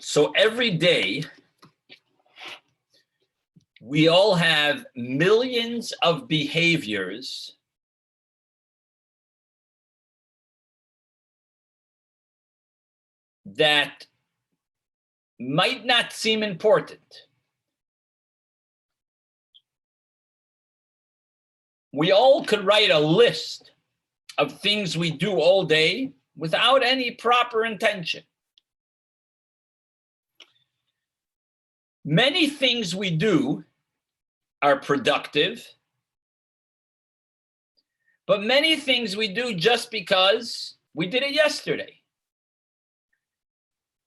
So every day, we all have millions of behaviors that might not seem important. We all could write a list of things we do all day without any proper intention. Many things we do are productive, but many things we do just because we did it yesterday.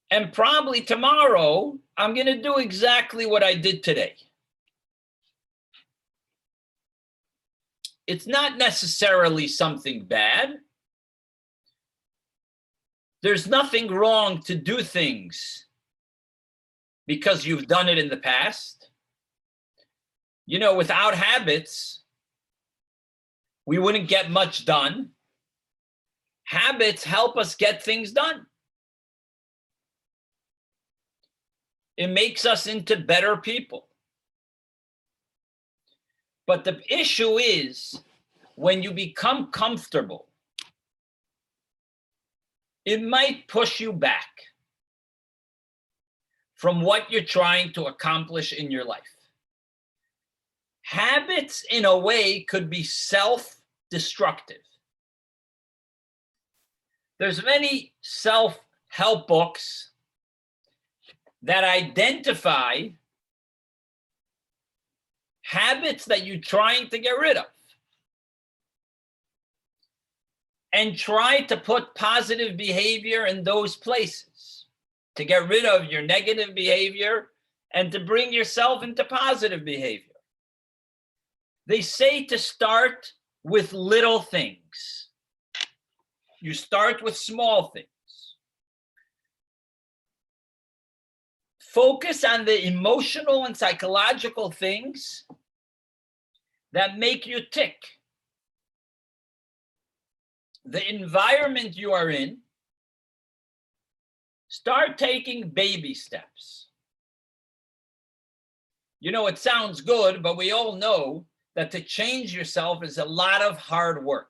And probably tomorrow, I'm going to do exactly what I did today. It's not necessarily something bad. There's nothing wrong to do things because you've done it in the past. You know, without habits, we wouldn't get much done. Habits help us get things done. It makes us into better people. But the issue is when you become comfortable, it might push you back from what you're trying to accomplish in your life. Habits, in a way, could be self-destructive. There's many self-help books that identify habits that you're trying to get rid of and try to put positive behavior in those places to get rid of your negative behavior and to bring yourself into positive behavior. They say to start with little things. You start with small things. Focus on the emotional and psychological things that make you tick. The environment you are in, start taking baby steps. You know, it sounds good, but we all know that to change yourself is a lot of hard work.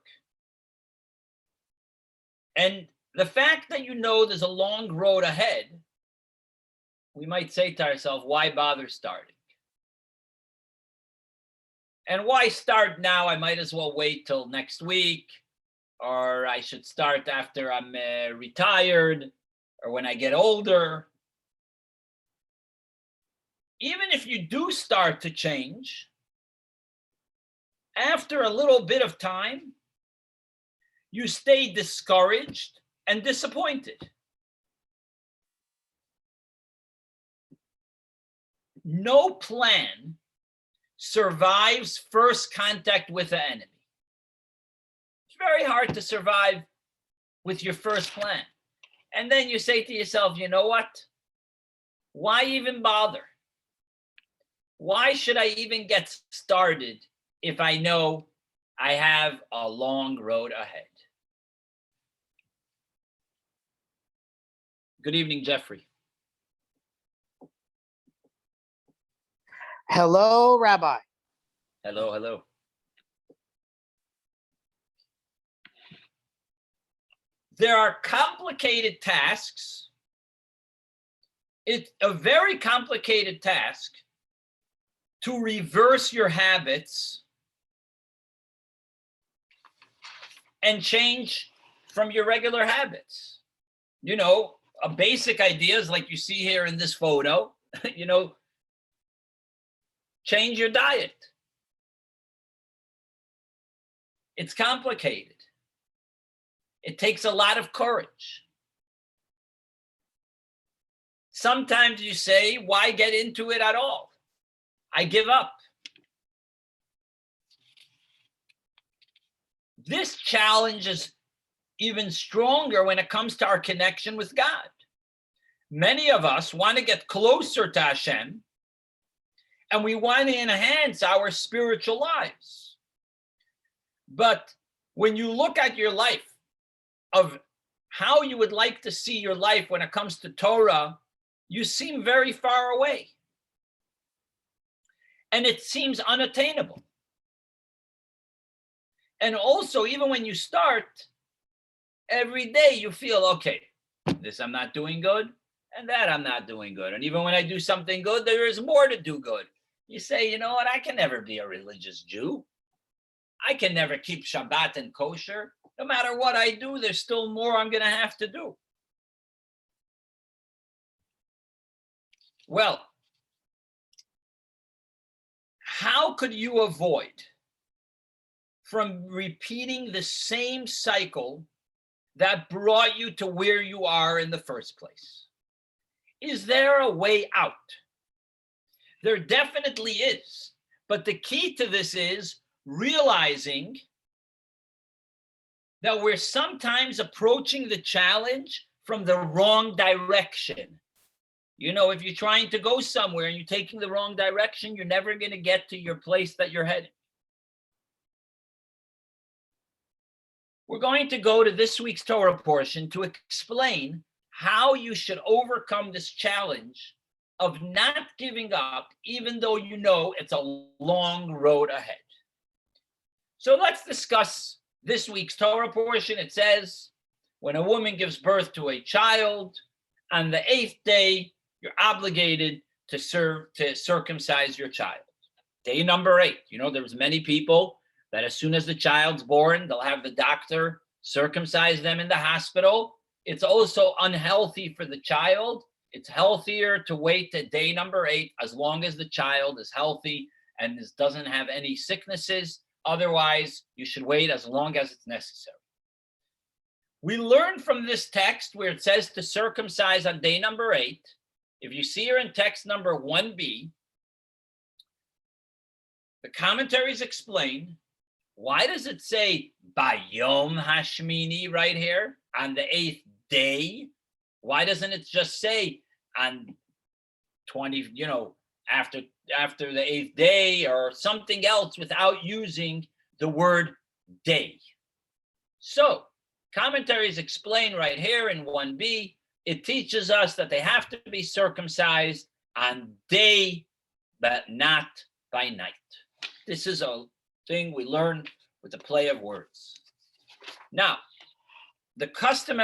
And the fact that you know there's a long road ahead, we might say to ourselves, why bother starting? And why start now? I might as well wait till next week, or I should start after I'm retired, or when I get older. Even if you do start to change, after a little bit of time, you stay discouraged and disappointed. No plan survives first contact with the enemy. It's very hard to survive with your first plan. And then you say to yourself, you know what? Why even bother? Why should I even get started if I know I have a long road ahead? Good evening, Jeffrey. Hello, Rabbi. Hello, hello. There are complicated tasks. It's a very complicated task to reverse your habits and change from your regular habits. You know, a basic idea is like you see here in this photo, you know, change your diet. It's complicated. It takes a lot of courage. Sometimes you say, why get into it at all? I give up. This challenge is even stronger when it comes to our connection with God. Many of us want to get closer to Hashem, and we want to enhance our spiritual lives. But when you look at your life, of how you would like to see your life when it comes to Torah, you seem very far away. And it seems unattainable. And also, even when you start, every day you feel, okay, this I'm not doing good, and that I'm not doing good. And even when I do something good, there is more to do good. You say, you know what, I can never be a religious Jew. I can never keep Shabbat and kosher. No matter what I do, there's still more I'm going to have to do. Well, how could you avoid from repeating the same cycle that brought you to where you are in the first place? Is there a way out? There definitely is. But the key to this is realizing that we're sometimes approaching the challenge from the wrong direction. You know, if you're trying to go somewhere and you're taking the wrong direction, you're never going to get to your place that you're heading. We're going to go to this week's Torah portion to explain how you should overcome this challenge of not giving up, even though you know it's a long road ahead. So let's discuss this week's Torah portion. It says, when a woman gives birth to a child, on the 8th day, you're obligated to circumcise your child. Day number 8. You know, there's many people that as soon as the child's born, they'll have the doctor circumcise them in the hospital. It's also unhealthy for the child. It's healthier to wait to day number 8 as long as the child is healthy and doesn't have any sicknesses. Otherwise, you should wait as long as it's necessary. We learn from this text where it says to circumcise on day number 8. If you see here in text number 1b, the commentaries explain, why does it say Bayom Hashmini right here on the 8th day? Why doesn't it just say on 20, after the 8th day or something else without using the word day? So commentaries explain right here in 1b, it teaches us that they have to be circumcised on day, but not by night. This is a thing we learn with the play of words. Now, the custom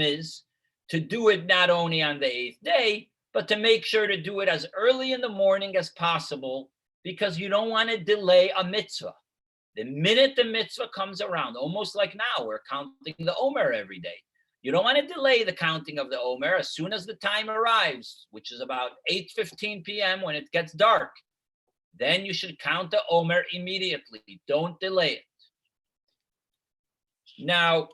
is to do it not only on the 8th day, but to make sure to do it as early in the morning as possible, because you don't want to delay a mitzvah. The minute the mitzvah comes around, almost like now, we're counting the Omer every day. You don't want to delay the counting of the Omer. As soon as the time arrives, which is about 8:15 p.m. when it gets dark, then you should count the Omer immediately. Don't delay it. Now,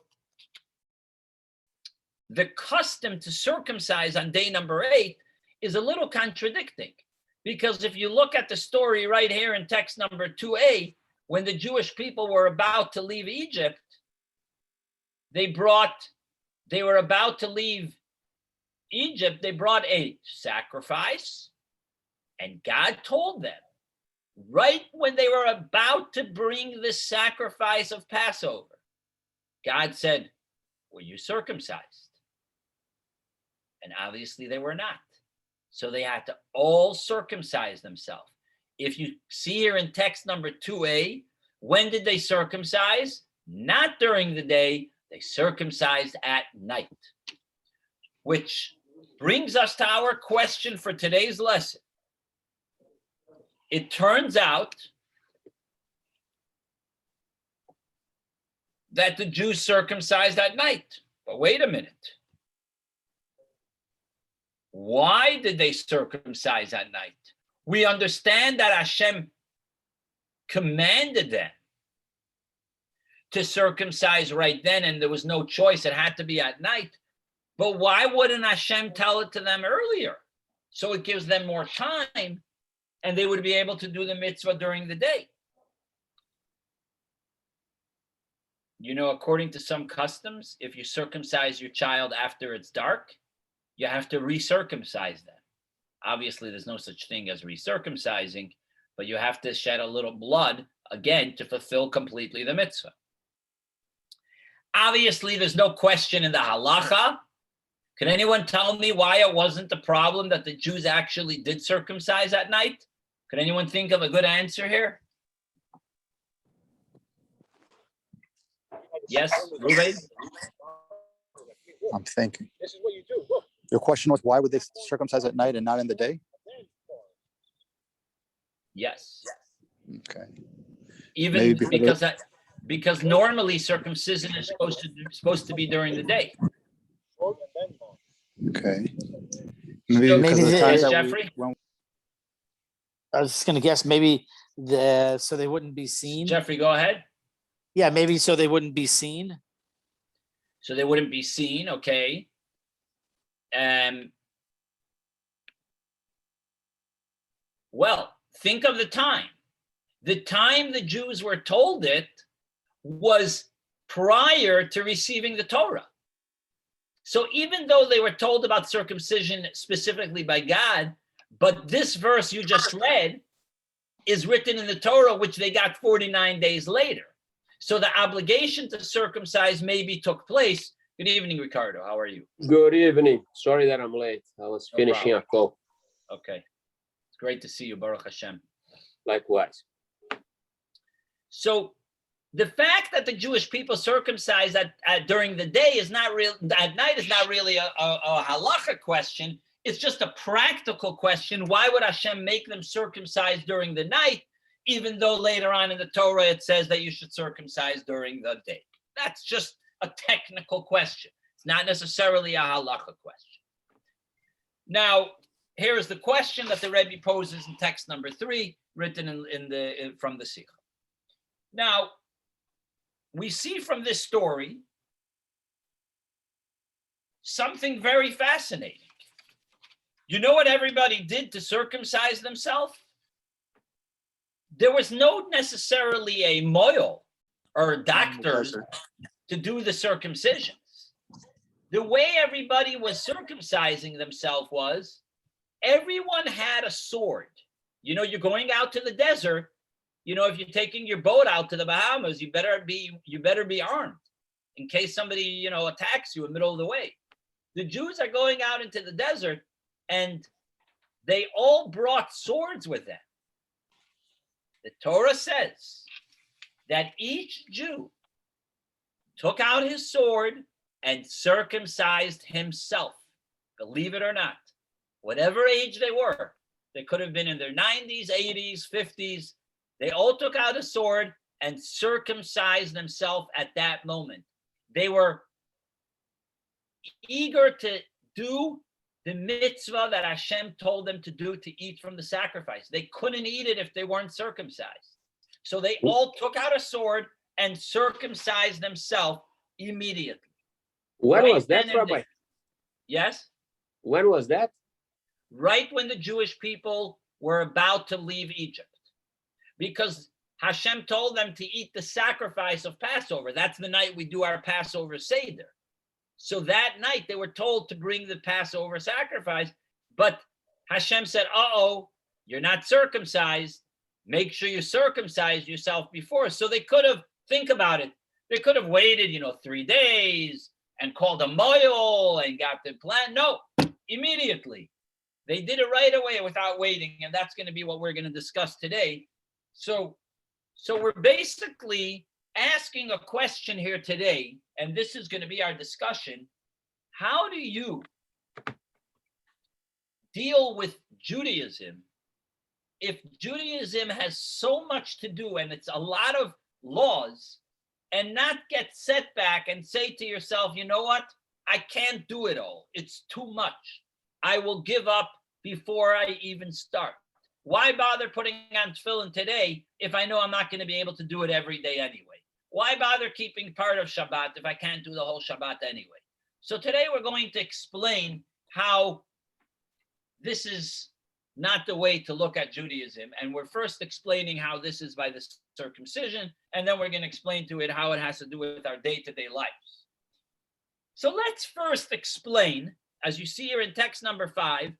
the custom to circumcise on day number 8 is a little contradicting, because if you look at the story right here in text number 2a, when the Jewish people were about to leave Egypt, they were about to leave Egypt, they brought a sacrifice, and God told them, right when they were about to bring the sacrifice of Passover, God said, were you circumcised? And obviously they were not. So they had to all circumcise themselves. If you see here in text number 2a, when did they circumcise? Not during the day, they circumcised at night. Which brings us to our question for today's lesson. It turns out that the Jews circumcised at night. But wait a minute. Why did they circumcise at night? We understand that Hashem commanded them to circumcise right then, and there was no choice. It had to be at night. But why wouldn't Hashem tell it to them earlier? So it gives them more time, and they would be able to do the mitzvah during the day. You know, according to some customs, if you circumcise your child after it's dark, you have to recircumcise them. Obviously, there's no such thing as recircumcising, but you have to shed a little blood, again, to fulfill completely the mitzvah. Obviously, there's no question in the halacha Can anyone tell me why it wasn't a problem that the Jews actually did circumcise at night? Could anyone think of a good answer here? Yes, Ruben? I'm thinking. Your question was, why would they circumcise at night and not in the day? Yes. Okay. Even Maybe because normally circumcision is supposed to be during the day. Okay. Maybe because of the times that Jeffrey? I was just gonna guess maybe so they wouldn't be seen. Jeffrey, go ahead. Yeah, maybe so they wouldn't be seen. So they wouldn't be seen, okay. Well, think of the time. The time the Jews were told it was prior to receiving the Torah. So even though they were told about circumcision specifically by God, but this verse you just read is written in the Torah, which they got 49 days later. So the obligation to circumcise maybe took place. Good evening, Ricardo. How are you? Good evening. Sorry that I'm late. I was finishing a call. Okay. It's great to see you, Baruch Hashem. Likewise. So the fact that the Jewish people circumcise during the day is not real. At night is not really a halacha question. It's just a practical question. Why would Hashem make them circumcise during the night, even though later on in the Torah it says that you should circumcise during the day? That's just a technical question. It's not necessarily a halacha question. Now, here is the question that the Rebbe poses in text number 3, written from the Sikha. Now, we see from this story something very fascinating. You know what everybody did to circumcise themselves? There was no necessarily a moil or doctors to do the circumcisions. The way everybody was circumcising themselves was everyone had a sword. You know, you're going out to the desert. You know, if you're taking your boat out to the Bahamas, you better be armed in case somebody, you know, attacks you in the middle of the way. The Jews are going out into the desert, and they all brought swords with them. The Torah says that each Jew took out his sword and circumcised himself. Believe it or not, whatever age they were, they could have been in their 90s, 80s, 50s. They all took out a sword and circumcised themselves at that moment. They were eager to do the mitzvah that Hashem told them to do, to eat from the sacrifice. They couldn't eat it if they weren't circumcised. So they all took out a sword and circumcised themselves immediately. When Right was that, then and Rabbi? there. Yes? When was that? Right when the Jewish people were about to leave Egypt. Because Hashem told them to eat the sacrifice of Passover. That's the night we do our Passover Seder. So that night they were told to bring the Passover sacrifice, but Hashem said, you're not circumcised. Make sure you circumcise yourself before. So they could have, think about it, they could have waited, 3 days and called a moil and got the plan. No, immediately. They did it right away without waiting, and that's going to be what we're going to discuss today. So we're basically asking a question here today, and this is going to be our discussion. How do you deal with Judaism if Judaism has so much to do and it's a lot of laws, and not get set back and say to yourself, you know what? I can't do it all. It's too much. I will give up before I even start. Why bother putting on tefillin today if I know I'm not going to be able to do it every day anyway? Why bother keeping part of Shabbat if I can't do the whole Shabbat anyway? So today we're going to explain how this is not the way to look at Judaism. And we're first explaining how this is by the circumcision, and then we're going to explain to it how it has to do with our day-to-day lives. So let's first explain, as you see here in text number 5,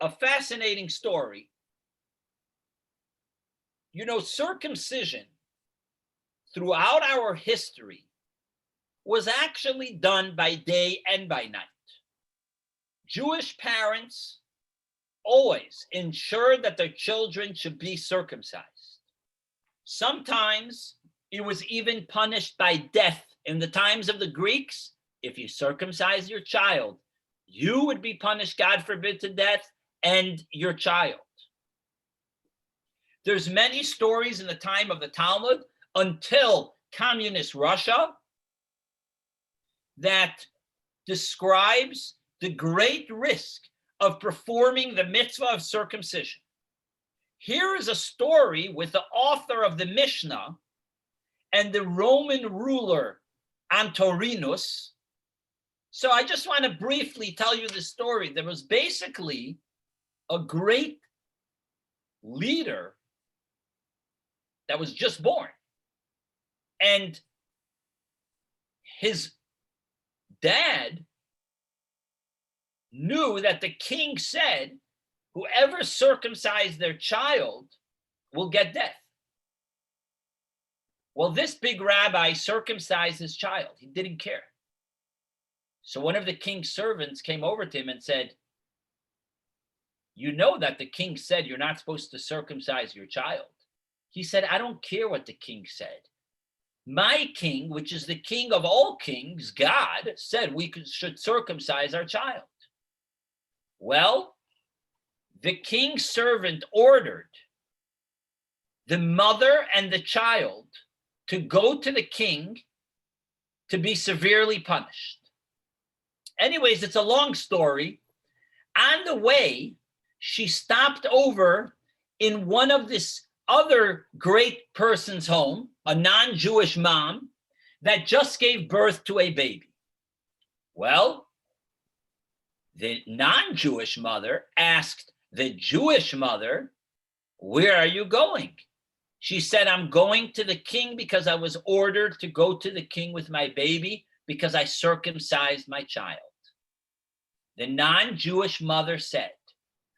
a fascinating story. Circumcision throughout our history was actually done by day and by night. Jewish parents always ensured that their children should be circumcised. Sometimes it was even punished by death. In the times of the Greeks, if you circumcise your child, you would be punished, God forbid, to death, and your child. There's many stories in the time of the Talmud until communist Russia that describes the great risk of performing the mitzvah of circumcision. Here is a story with the author of the Mishnah and the Roman ruler Antoninus. So I just want to briefly tell you the story. There was basically a great leader that was just born. And his dad knew that the king said, whoever circumcised their child will get death. Well, this big rabbi circumcised his child. He didn't care. So one of the king's servants came over to him and said, you know that the king said you're not supposed to circumcise your child. He said, I don't care what the king said. My king, which is the king of all kings, God, said we should circumcise our child. Well, the king's servant ordered the mother and the child to go to the king to be severely punished. Anyways, it's a long story. On the way, she stopped over in one of this other great person's home, a non-Jewish mom that just gave birth to a baby. Well, the non-Jewish mother asked the Jewish mother, where are you going? She said, I'm going to the king because I was ordered to go to the king with my baby because I circumcised my child. The non-Jewish mother said,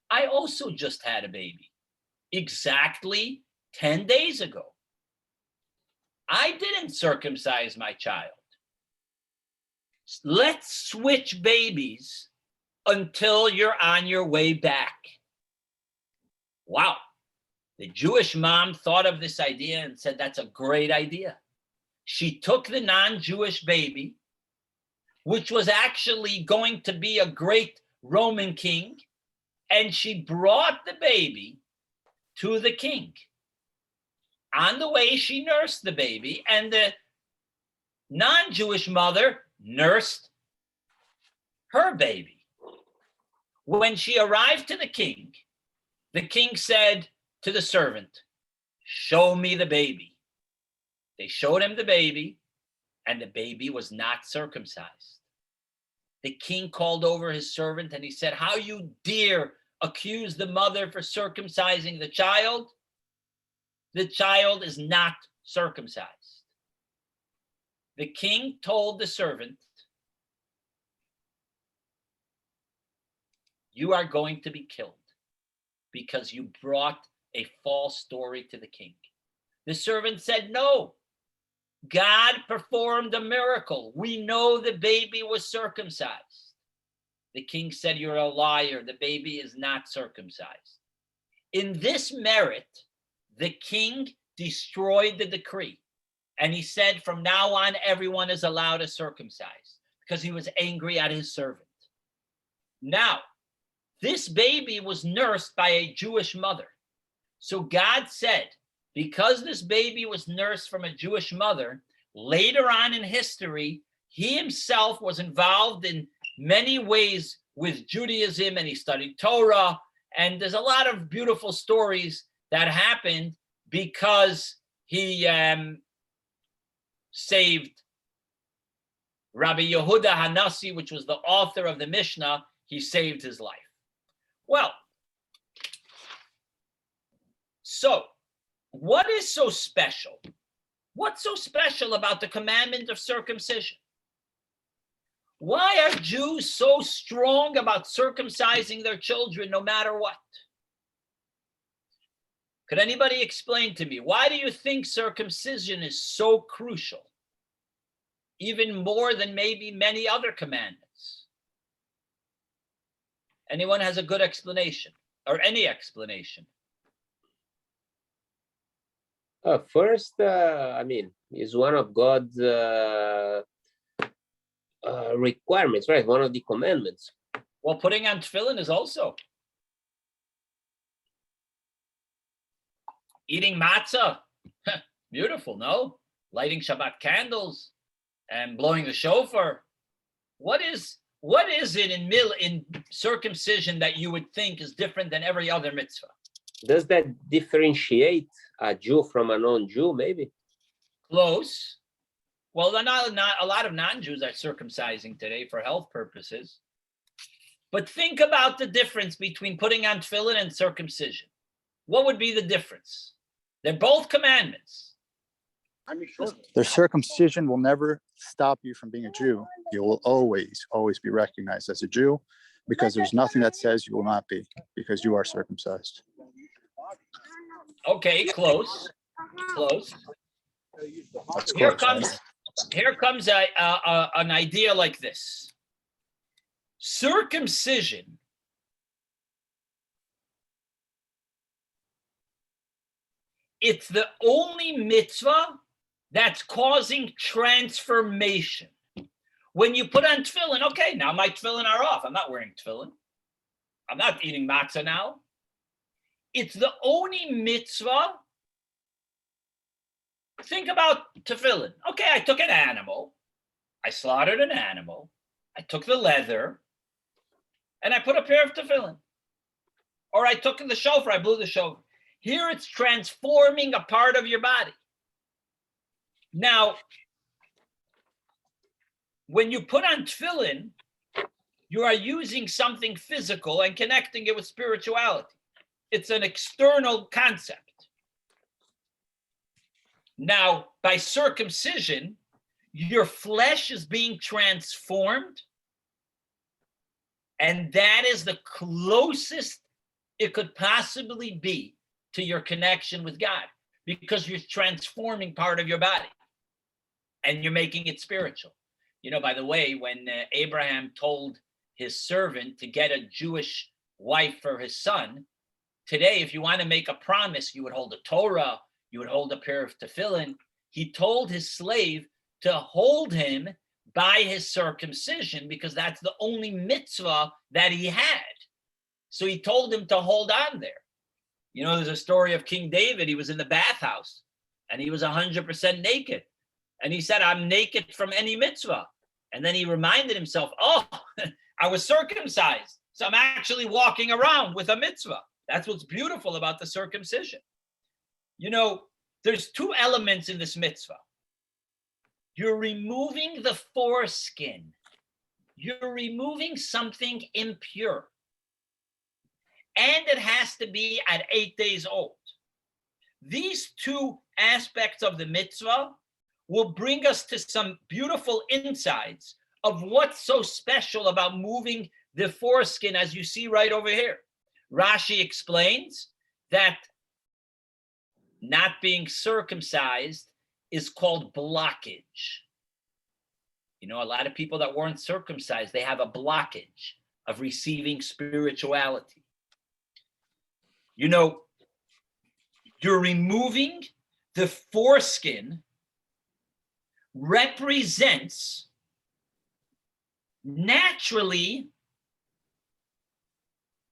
I also just had a baby, exactly 10 days ago. I didn't circumcise my child. Let's switch babies until you're on your way back. Wow. The Jewish mom thought of this idea and said, that's a great idea. She took the non-Jewish baby, which was actually going to be a great Roman king, and she brought the baby to the king. On the way, she nursed the baby, and the non-Jewish mother nursed her baby. When she arrived to the king said to the servant, show me the baby. They showed him the baby, and the baby was not circumcised. The king called over his servant and he said, how you dare accuse the mother for circumcising the child? The child is not circumcised. The king told the servant, you are going to be killed because you brought a false story to the king. The servant said, no, God performed a miracle. We know the baby was circumcised. The king said, you're a liar. The baby is not circumcised. In this merit, the king destroyed the decree. And he said, from now on, everyone is allowed to circumcise because he was angry at his servant. Now, this baby was nursed by a Jewish mother. So God said, because this baby was nursed from a Jewish mother, later on in history, he himself was involved in many ways with Judaism, and he studied Torah. And there's a lot of beautiful stories that happened because he saved Rabbi Yehuda Hanassi, which was the author of the Mishnah. He saved his life. Well, so what is so special? What's so special about the commandment of circumcision? Why are Jews so strong about circumcising their children no matter what? Could anybody explain to me, why do you think circumcision is so crucial? Even more than maybe many other commandments. Anyone has a good explanation or any explanation? First, is one of God's requirements, right? One of the commandments. Well, putting on tefillin is also. Eating matzah, beautiful, no? Lighting Shabbat candles and blowing the shofar. What is it in circumcision that you would think is different than every other mitzvah? Does that differentiate a Jew from a non-Jew, maybe? Close. Well, not a lot of non-Jews are circumcising today for health purposes. But think about the difference between putting on tefillin and circumcision. What would be the difference? They're both commandments. The circumcision will never stop you from being a Jew. You will always be recognized as a Jew because there's nothing that says you will not be because you are circumcised. Okay, close. That's Here close, comes an idea like this. Circumcision it's the only mitzvah that's causing transformation. When you put on tefillin, okay, now my tefillin are off. I'm not wearing tefillin. I'm not eating matzah now. It's the only mitzvah. Think about tefillin. Okay, I took an animal. I slaughtered an animal. I took the leather and I put a pair of tefillin. Or I took the shofar, I blew the shofar. Here it's transforming a part of your body. Now, when you put on tefillin, you are using something physical and connecting it with spirituality. It's an external concept. Now, by circumcision, your flesh is being transformed, and that is the closest it could possibly be to your connection with God, because you're transforming part of your body and you're making it spiritual. You know, by the way, when Abraham told his servant to get a Jewish wife for his son, today, if you want to make a promise, you would hold a Torah, you would hold a pair of tefillin. He told his slave to hold him by his circumcision because that's the only mitzvah that he had. So he told him to hold on there. You know, there's a story of King David. He was in the bathhouse and he was 100% naked. And he said, I'm naked from any mitzvah. And then he reminded himself, oh, I was circumcised. So I'm actually walking around with a mitzvah. That's what's beautiful about the circumcision. You know, there's two elements in this mitzvah. You're removing the foreskin. You're removing something impure. And it has to be at 8 days old. These two aspects of the mitzvah will bring us to some beautiful insights of what's so special about moving the foreskin, as you see right over here. Rashi explains that not being circumcised is called blockage. You know, a lot of people that weren't circumcised, they have a blockage of receiving spirituality. You know, you're removing the foreskin represents naturally,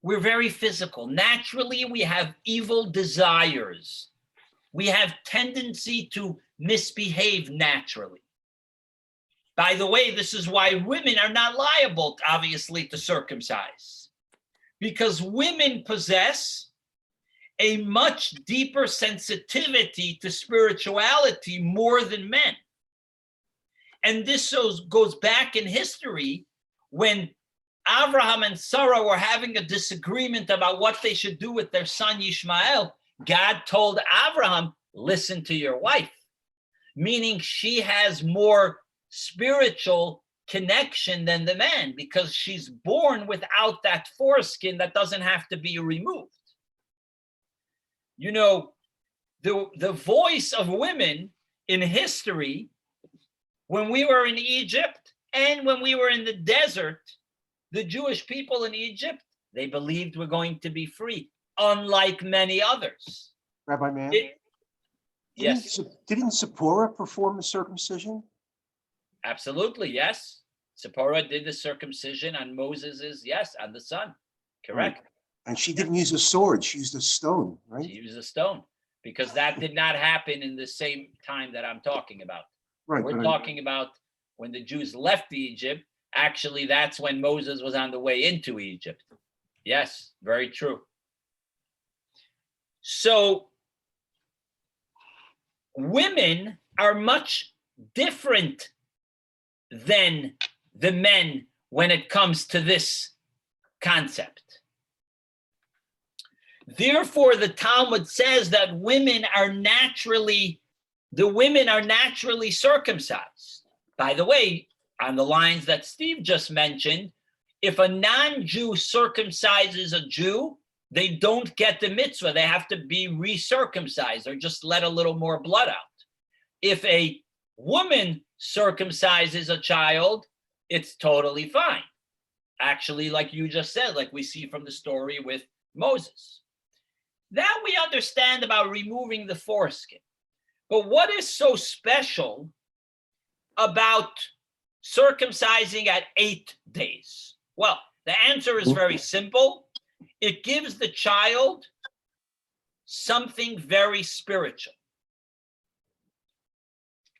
we're very physical. Naturally, we have evil desires. We have tendency to misbehave naturally. By the way, this is why women are not liable, obviously, to circumcise, because women possess a much deeper sensitivity to spirituality more than men. And this goes back in history when Abraham and Sarah were having a disagreement about what they should do with their son Ishmael. God told Abraham, listen to your wife, meaning she has more spiritual connection than the man because she's born without that foreskin that doesn't have to be removed. You know, the voice of women in history, when we were in Egypt and when we were in the desert, the Jewish people in Egypt, They believed we're going to be free, unlike many others. Rabbi Mann, Yes, didn't Zipporah perform the circumcision? absolutely, yes. Zipporah did the circumcision on Moses's, yes, on the son. Correct. And she didn't use a sword, she used a stone, right? She used a stone because that did not happen in the same time that I'm talking about. Right. We're but talking about when the Jews left Egypt. Actually, that's when Moses was on the way into Egypt. Yes, very true. So women are much different than the men when it comes to this concept. Therefore, the Talmud says that the women are naturally circumcised. By the way, on the lines that Steve just mentioned, if a non-Jew circumcises a Jew, they don't get the mitzvah. They have to be recircumcised or just let a little more blood out. If a woman circumcises a child, it's totally fine. Actually, like you just said, like we see from the story with Moses. That we understand about removing the foreskin. But what is so special about circumcising at 8 days? Well, the answer is very simple. It gives the child something very spiritual.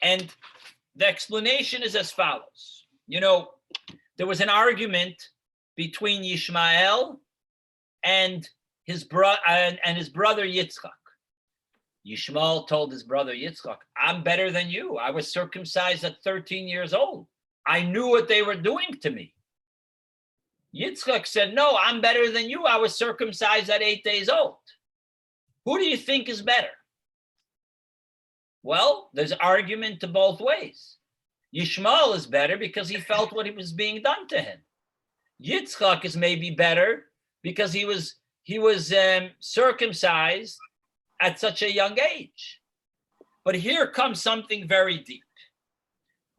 And the explanation is as follows. You know, there was an argument between Ishmael and his brother Yitzchak. Yishmael told his brother Yitzchak, I'm better than you. I was circumcised at 13 years old. I knew what they were doing to me. Yitzchak said, no, I'm better than you. I was circumcised at 8 days old. Who do you think is better? Well, there's argument to both ways. Yishmael is better because he felt what was being done to him. Yitzchak is maybe better because he was circumcised at such a young age. But here comes something very deep.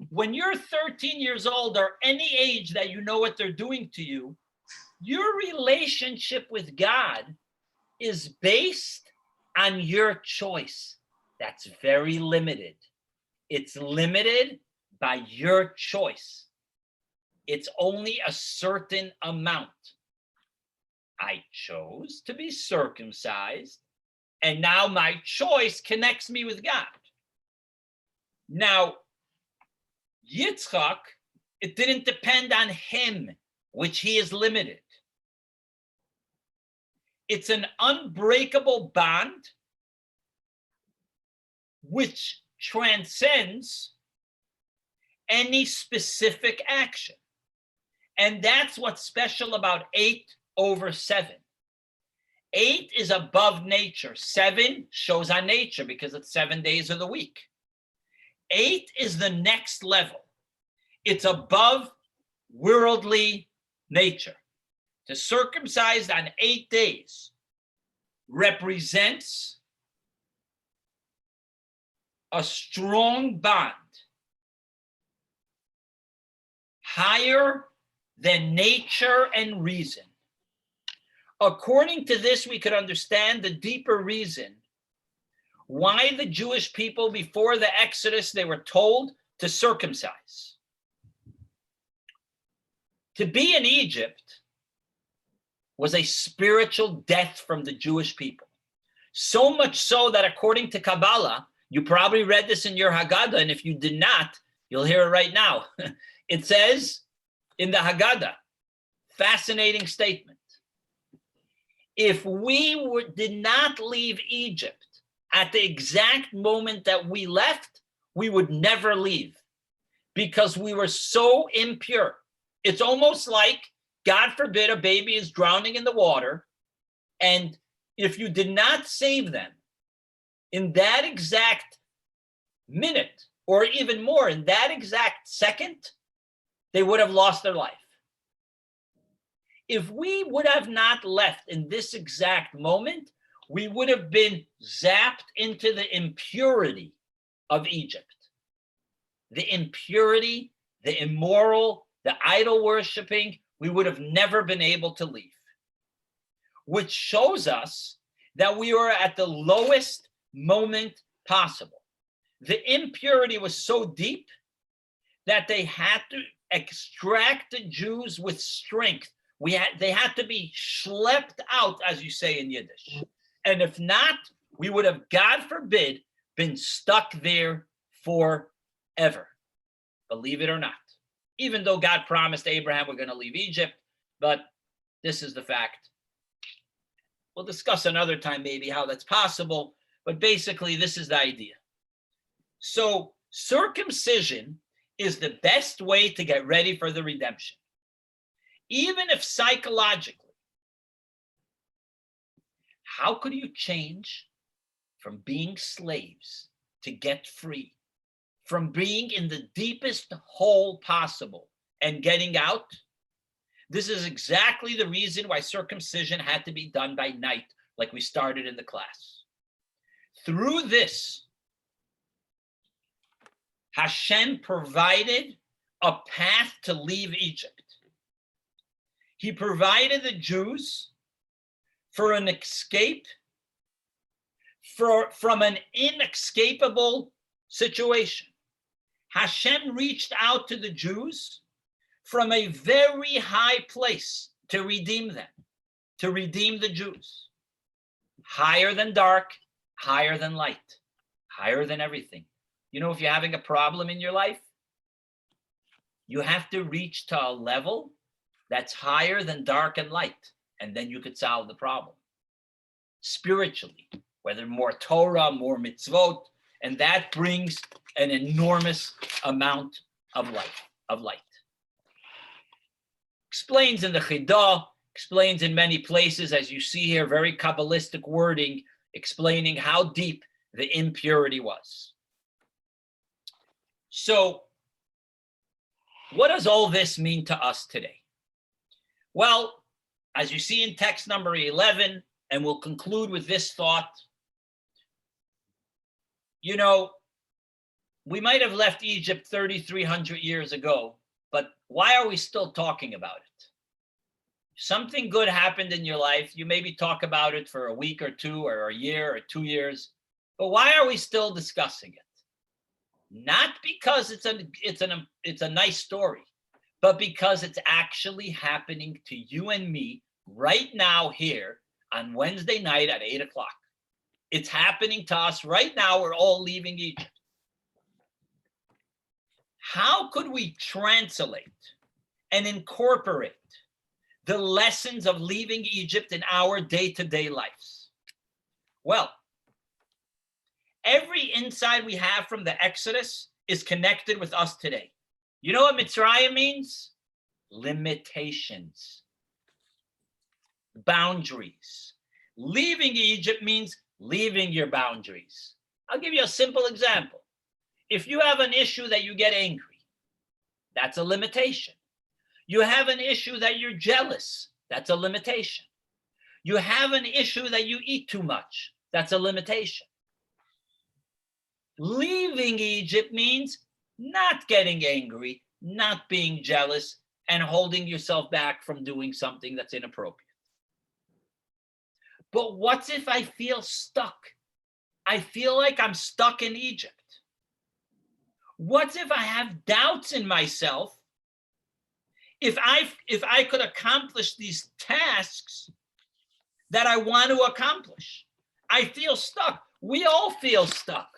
When you're 13 years old or any age that you know what they're doing to you, your relationship with God is based on your choice. That's very limited. It's limited by your choice. It's only a certain amount. I chose to be circumcised, and now my choice connects me with God. Now, Yitzchak, it didn't depend on him, which he is limited. It's an unbreakable bond which transcends any specific action. And that's what's special about 8/7. 8 is above nature. 7 shows on nature because it's 7 days of the week. 8 is the next level. It's above worldly nature. To circumcise on 8 days represents a strong bond, higher than nature and reason. According to this, we could understand the deeper reason why the Jewish people before the Exodus, they were told to circumcise. To be in Egypt was a spiritual death from the Jewish people. So much so that according to Kabbalah, you probably read this in your Haggadah, and if you did not, you'll hear it right now. It says in the Haggadah, fascinating statement. If we did not leave Egypt at the exact moment that we left, we would never leave because we were so impure. It's almost like, God forbid, a baby is drowning in the water, and if you did not save them in that exact minute, or even more, in that exact second, they would have lost their life. If we would have not left in this exact moment, we would have been zapped into the impurity of Egypt. The impurity, the immoral, the idol worshiping, we would have never been able to leave. which shows us that we were at the lowest moment possible. The impurity was so deep that they had to extract the Jews with strength. They had to be schlepped out, as you say in Yiddish. And if not, we would have, God forbid, been stuck there forever. Believe it or not. Even though God promised Abraham we're going to leave Egypt, but this is the fact. We'll discuss another time maybe how that's possible, but basically this is the idea. So circumcision is the best way to get ready for the redemption. Even if psychologically, how could you change from being slaves to get free, from being in the deepest hole possible and getting out? This is exactly the reason why circumcision had to be done by night, like we started in the class. Through this, Hashem provided a path to leave Egypt. He provided the Jews for an escape from an inescapable situation. Hashem reached out to the Jews from a very high place to redeem them, to redeem the Jews. Higher than dark, higher than light, higher than everything. You know, if you're having a problem in your life, you have to reach to a level that's higher than dark and light, and then you could solve the problem. Spiritually, whether more Torah, more mitzvot, and that brings an enormous amount of light. Explains in the Chidah, explains in many places, as you see here, very Kabbalistic wording, explaining how deep the impurity was. So, what does all this mean to us today? Well, as you see in text number 11, and we'll conclude with this thought, you know, we might have left Egypt 3,300 years ago, but why are we still talking about it? Something good happened in your life, you maybe talk about it for a week or two, or a year or 2 years, but why are we still discussing it? Not because it's a nice story, but because it's actually happening to you and me right now here on Wednesday night at 8 o'clock. It's happening to us right now. We're all leaving Egypt. How could we translate and incorporate the lessons of leaving Egypt in our day-to-day lives? Well, every insight we have from the Exodus is connected with us today. You know what Mitzrayim means? Limitations, boundaries. Leaving Egypt means leaving your boundaries. I'll give you a simple example. If you have an issue that you get angry, that's a limitation. You have an issue that you're jealous, that's a limitation. You have an issue that you eat too much, that's a limitation. Leaving Egypt means not getting angry, not being jealous, and holding yourself back from doing something that's inappropriate. But what if I feel stuck? I feel like I'm stuck in Egypt. What if I have doubts in myself? If I could accomplish these tasks that I want to accomplish, I feel stuck. We all feel stuck.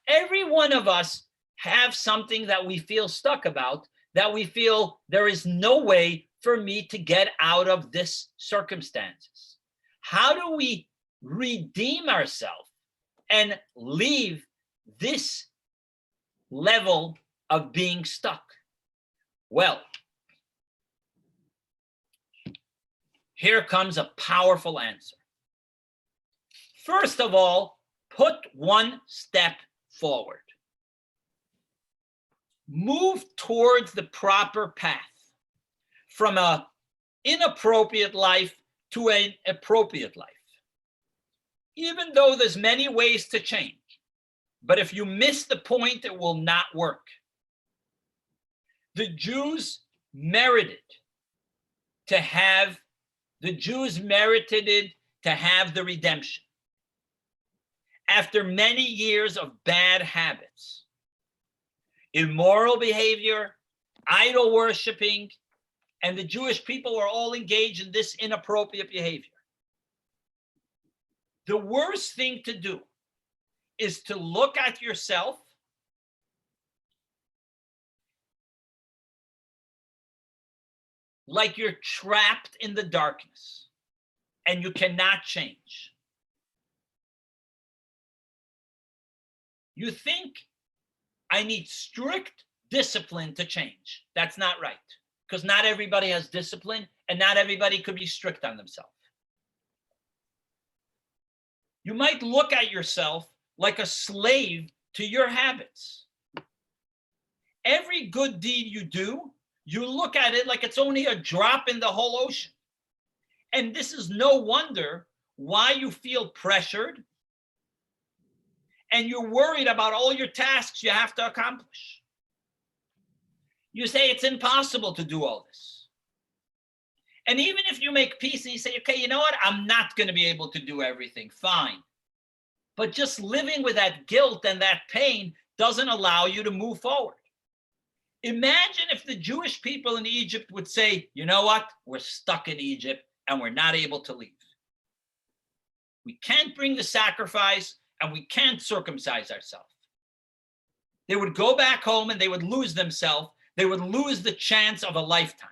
Every one of us have something that we feel stuck about, that we feel there is no way for me to get out of this circumstances. How do we redeem ourselves and leave this level of being stuck? Well, here comes a powerful answer. First of all, put one step forward. Move towards the proper path from an inappropriate life to an appropriate life. Even though there's many ways to change, but if you miss the point, it will not work. The Jews merited to have the Jews merited it to have the redemption. After many years of bad habits, immoral behavior, idol worshiping, and the Jewish people were all engaged in this inappropriate behavior. The worst thing to do is to look at yourself like you're trapped in the darkness and you cannot change. You think, I need strict discipline to change. That's not right, because not everybody has discipline and not everybody could be strict on themselves. You might look at yourself like a slave to your habits. Every good deed you do, you look at it like it's only a drop in the whole ocean. And this is no wonder why you feel pressured and you're worried about all your tasks you have to accomplish. You say it's impossible to do all this. And even if you make peace and you say, okay, you know what? I'm not going to be able to do everything. Fine. But just living with that guilt and that pain doesn't allow you to move forward. Imagine if the Jewish people in Egypt would say, you know what? We're stuck in Egypt and we're not able to leave. We can't bring the sacrifice and we can't circumcise ourselves. They would go back home and they would lose themselves. They would lose the chance of a lifetime.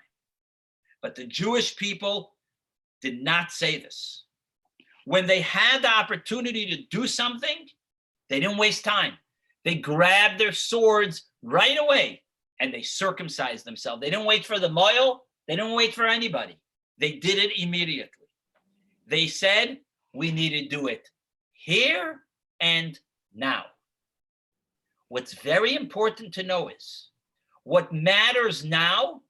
But the Jewish people did not say this. When they had the opportunity to do something, they didn't waste time. They grabbed their swords right away and they circumcised themselves. They didn't wait for the moil. They didn't wait for anybody. They did it immediately. They said, we need to do it here and now. What's very important to know is what matters now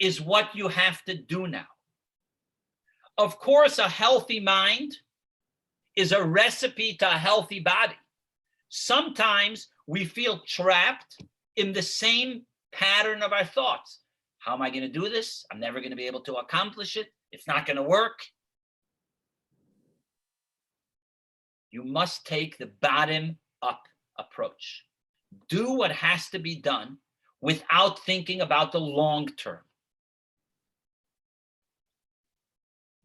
is what you have to do now. Of course, a healthy mind is a recipe to a healthy body. Sometimes we feel trapped in the same pattern of our thoughts. How am I going to do this? I'm never going to be able to accomplish it. It's not going to work. You must take the bottom-up approach. Do what has to be done without thinking about the long term.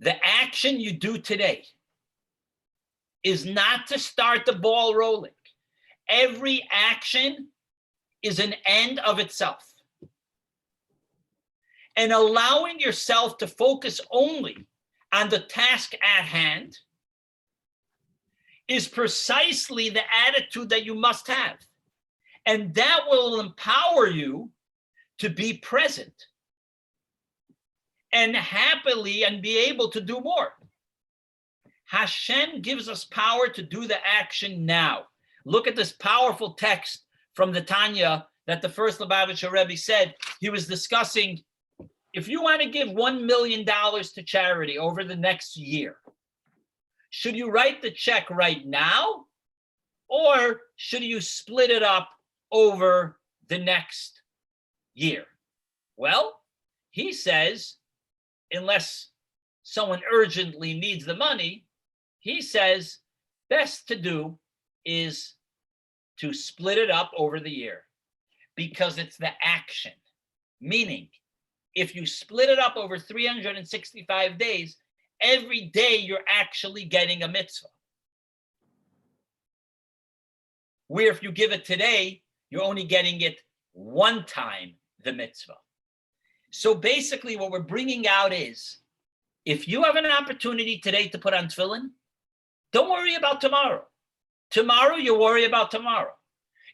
The action you do today is not to start the ball rolling. Every action is an end of itself. And allowing yourself to focus only on the task at hand is precisely the attitude that you must have. And that will empower you to be present and happily and be able to do more. Hashem gives us power to do the action now. Look at this powerful text from the Tanya that the first Lubavitcher Rebbe said. He was discussing, if you want to give $1 million to charity over the next year, should you write the check right now, or should you split it up over the next year? Well, he says, unless someone urgently needs the money, he says, best to do is to split it up over the year because it's the action. Meaning, if you split it up over 365 days, every day you're actually getting a mitzvah. Where if you give it today, you're only getting it one time, the mitzvah. So basically what we're bringing out is, if you have an opportunity today to put on tefillin, don't worry about tomorrow. Tomorrow, you worry about tomorrow.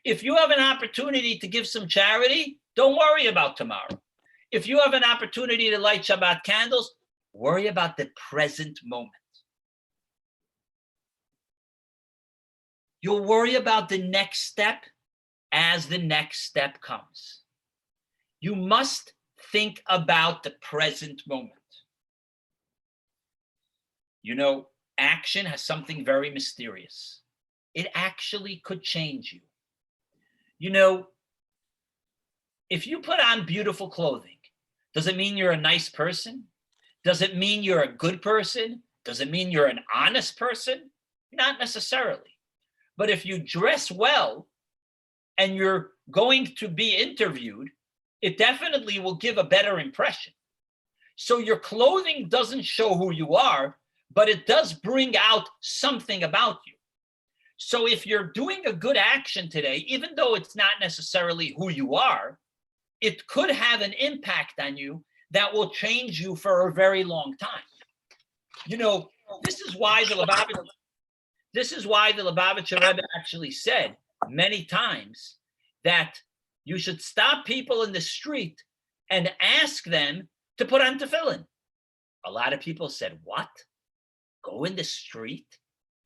If you have an opportunity to give some charity, don't worry about tomorrow. If you have an opportunity to light Shabbat candles, worry about the present moment. You'll worry about the next step as the next step comes. You must think about the present moment. You know, action has something very mysterious. It actually could change you. You know, if you put on beautiful clothing, does it mean you're a nice person? Does it mean you're a good person? Does it mean you're an honest person? Not necessarily. But if you dress well and you're going to be interviewed, it definitely will give a better impression. So your clothing doesn't show who you are, but it does bring out something about you. So if you're doing a good action today, even though it's not necessarily who you are, it could have an impact on you that will change you for a very long time. You know, this is why the Lubavitcher Rebbe actually said many times that you should stop people in the street and ask them to put on tefillin. A lot of people said, what? Go in the street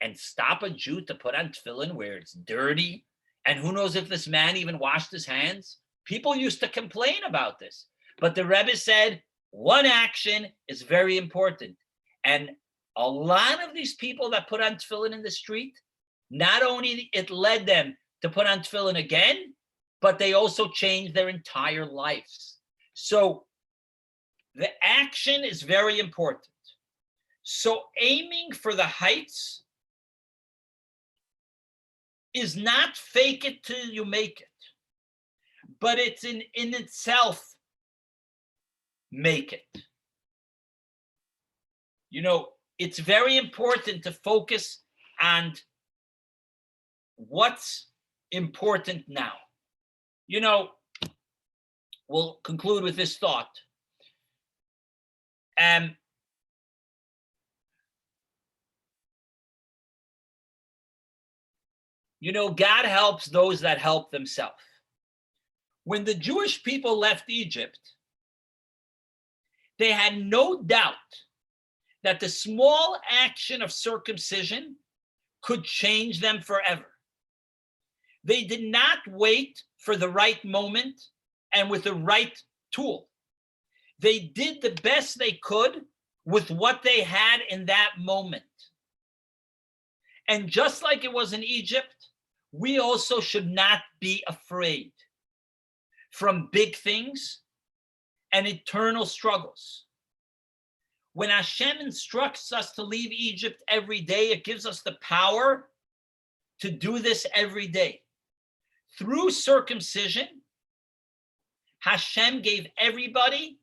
and stop a Jew to put on tefillin where it's dirty? And who knows if this man even washed his hands? People used to complain about this. But the Rebbe said, one action is very important. And a lot of these people that put on tefillin in the street, not only it led them to put on tefillin again, but they also changed their entire lives. So the action is very important. So aiming for the heights is not fake it till you make it, but it's in itself make it. You know, it's very important to focus on what's important now. You know, we'll conclude with this thought. You know, God helps those that help themselves. When the Jewish people left Egypt, they had no doubt that the small action of circumcision could change them forever. They did not wait for the right moment and with the right tool. They did the best they could with what they had in that moment. And just like it was in Egypt, we also should not be afraid from big things and eternal struggles. When Hashem instructs us to leave Egypt every day, it gives us the power to do this every day. Through circumcision, Hashem gave everybody,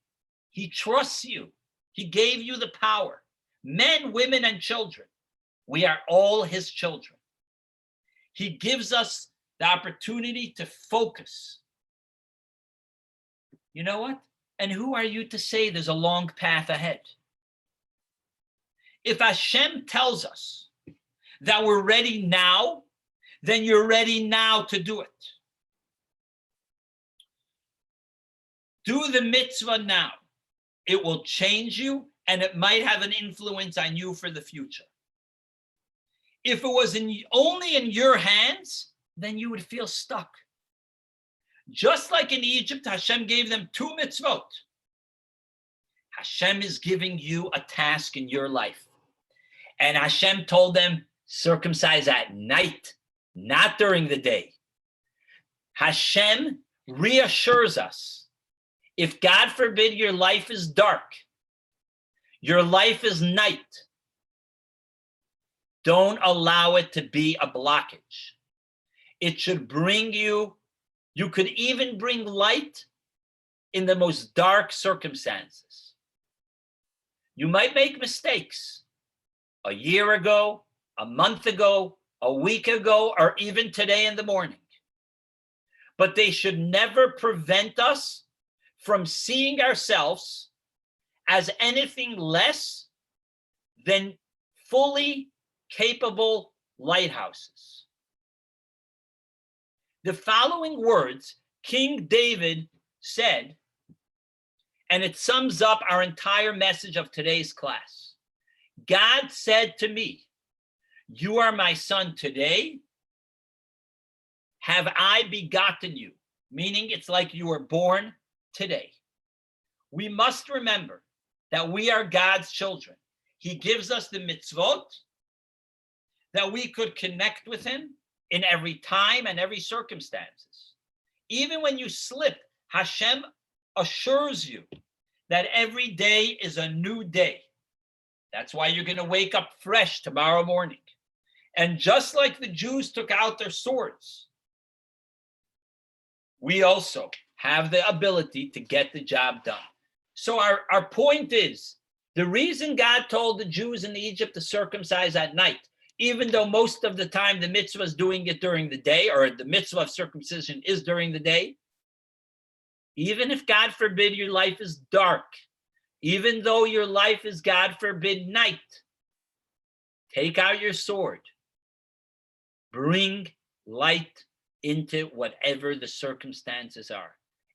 he trusts you. He gave you the power. Men, women, and children. We are all his children. He gives us the opportunity to focus. You know what? And who are you to say there's a long path ahead? If Hashem tells us that we're ready now, then you're ready now to do it. Do the mitzvah now. It will change you and it might have an influence on you for the future. If it was only in your hands, then you would feel stuck. Just like in Egypt, Hashem gave them 2 mitzvot. Hashem is giving you a task in your life. And Hashem told them, circumcise at night, not during the day. Hashem reassures us. If God forbid your life is dark, your life is night, don't allow it to be a blockage. It should bring you could even bring light in the most dark circumstances. You might make mistakes. A year ago, a month ago, a week ago, or even today in the morning. But they should never prevent us from seeing ourselves as anything less than fully capable lighthouses. The following words King David said, and it sums up our entire message of today's class. God said to me, you are my son today. Have I begotten you? Meaning it's like you were born today. We must remember that we are God's children. He gives us the mitzvot that we could connect with him in every time and every circumstances. Even when you slip, Hashem assures you that every day is a new day. That's why you're going to wake up fresh tomorrow morning. And just like the Jews took out their swords, we also have the ability to get the job done. So our point is, the reason God told the Jews in Egypt to circumcise at night, even though most of the time the mitzvah is doing it during the day, or the mitzvah of circumcision is during the day, even if, God forbid, your life is dark, even though your life is, God forbid, night, take out your sword. Bring light into whatever the circumstances are.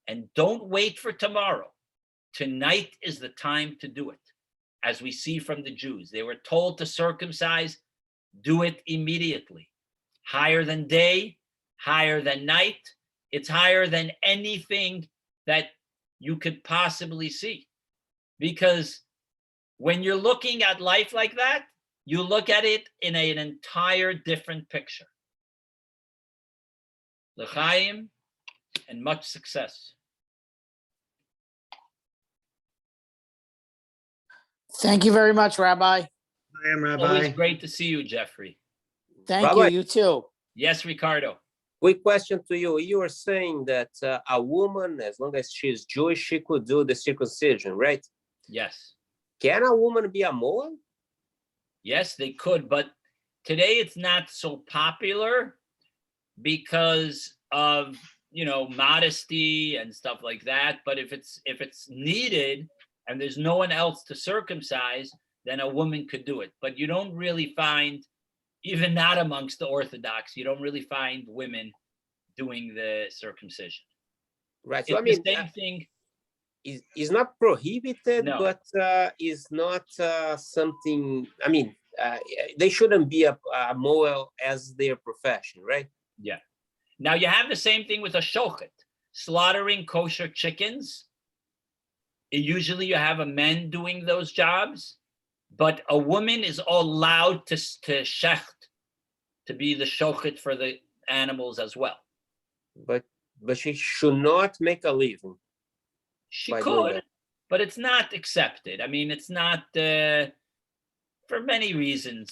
And don't wait for tomorrow. Tonight is the time to do it. As we see from the Jews, they were told to circumcise, do it immediately. Higher than day, higher than night. It's higher than anything that you could possibly see. Because when you're looking at life like that, you look at it in an entire different picture. L'chaim and much success. Thank you very much, Rabbi. I am Always Rabbi. great to see you, Jeffrey. Thank Rabbi. you. You too. Yes, Ricardo. Quick question to you. You were saying that a woman, as long as she is Jewish, she could do the circumcision, right? Yes. Can a woman be a Moel? Yes, they could, but today it's not so popular because of, modesty and stuff like that. But if it's needed and there's no one else to circumcise, then a woman could do it. But you don't really find, even not amongst the Orthodox, you don't really find women doing the circumcision. Right. It's So I mean, the same thing. is not prohibited, No. but is not something. I mean, they shouldn't be a Moel as their profession, right? Yeah. Now you have the same thing with a shochet, slaughtering kosher chickens. Usually you have a man doing those jobs, but a woman is allowed to shecht, to be the shochet for the animals as well. But she should not make a living. She by doing could, that. but it's not accepted. I mean, it's not, for many reasons.